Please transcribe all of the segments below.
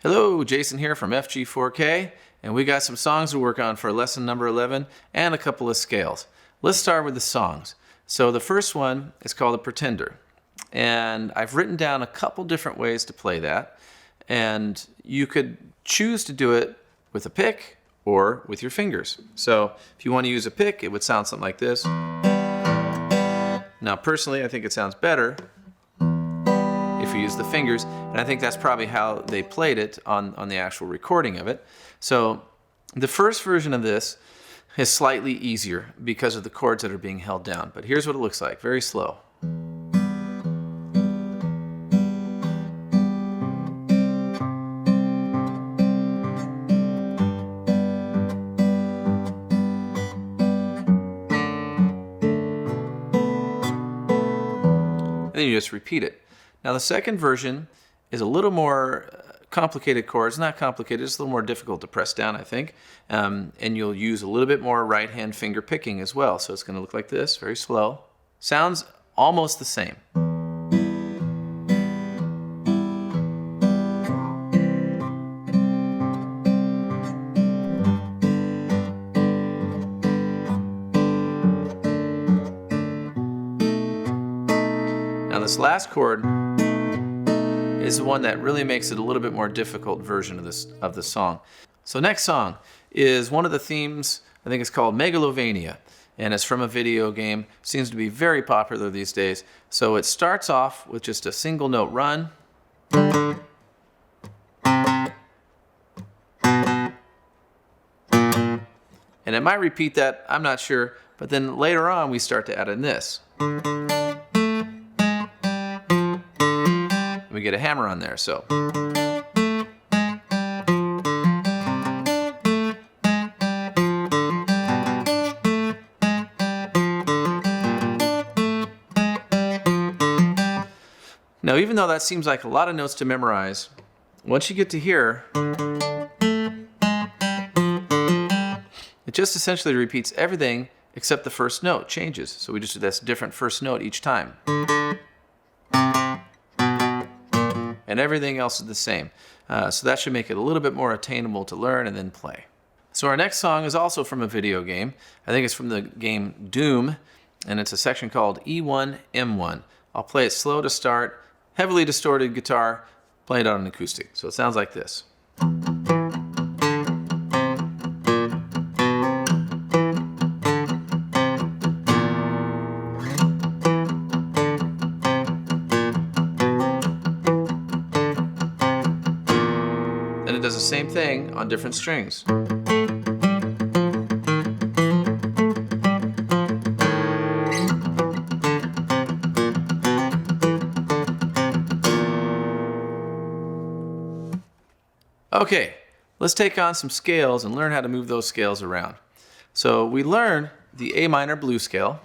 Hello, Jason here from FG4K, and we got some songs to work on for lesson number 11 and a couple of scales. Let's start with the songs. So the first one is called a pretender, and I've written down a couple different ways to play that, and you could choose to do it with a pick or with your fingers. So if you want to use a pick, it would sound something like this. Now personally, I think it sounds better if you use the fingers, and I think that's probably how they played it on the actual recording of it. So the first version of this is slightly easier because of the chords that are being held down, but here's what it looks like, very slow. And then you just repeat it. Now the second version is a little more complicated chords, not complicated, it's a little more difficult to press down, I think. And you'll use a little bit more right hand finger picking as well. So it's going to look like this, very slow. Sounds almost the same. Now this last chord is the one that really makes it a little bit more difficult version of the song. So next song is one of the themes, I think it's called Megalovania, and it's from a video game. Seems to be very popular these days. So it starts off with just a single note run. And it might repeat that, I'm not sure, but then later on we start to add in this. We get a hammer on there, so. Now, even though that seems like a lot of notes to memorize, once you get to here, it just essentially repeats everything except the first note changes. So we just do this different first note each time. And everything else is the same. So that should make it a little bit more attainable to learn and then play. So our next song is also from a video game. I think it's from the game Doom, and it's a section called E1, M1. I'll play it slow to start, heavily distorted guitar, play it on an acoustic. So it sounds like this. And it does the same thing on different strings. Okay, let's take on some scales and learn how to move those scales around. So we learn the A minor blues scale.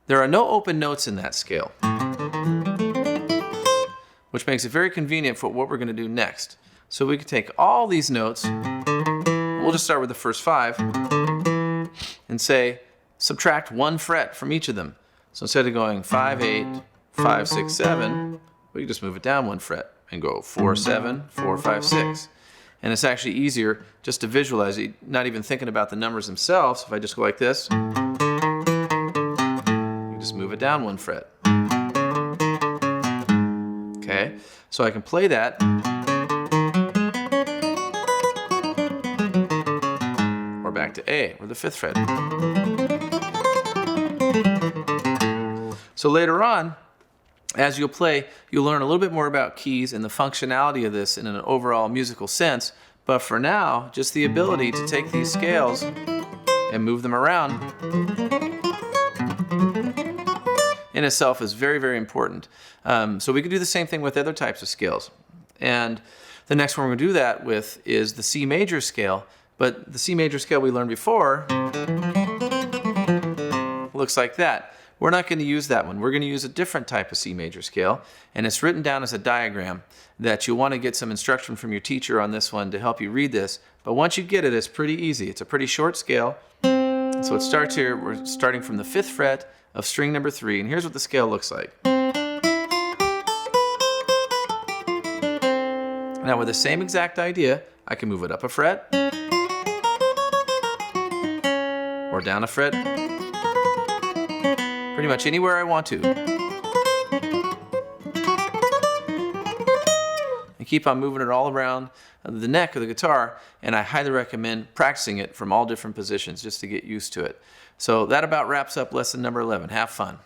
There are no open notes in that scale, which makes it very convenient for what we're going to do next. So we can take all these notes, we'll just start with the first 5, and say, subtract 1 fret from each of them. So instead of going 5, 8, 5, 6, 7, we can just move it down 1 fret and go 4, 7, 4, 5, 6. And it's actually easier just to visualize it, not even thinking about the numbers themselves. If I just go like this, you just move it down 1 fret. Okay, so I can play that. Or back to A, or the 5th fret. So later on, as you'll play, you'll learn a little bit more about keys and the functionality of this in an overall musical sense. But for now, just the ability to take these scales and move them around in itself is very, very important. So we could do the same thing with other types of scales. And the next one we're going to do that with is the C major scale. But the C major scale we learned before looks like that. We're not going to use that one. We're going to use a different type of C major scale, and it's written down as a diagram that you'll want to get some instruction from your teacher on this one to help you read this. But once you get it, it's pretty easy. It's a pretty short scale. So it starts here, we're starting from the 5th fret of string number 3, and here's what the scale looks like. Now with the same exact idea, I can move it up a fret or down a fret, pretty much anywhere I want to. And keep on moving it all around the neck of the guitar, and I highly recommend practicing it from all different positions just to get used to it. So that about wraps up lesson number 11. Have fun.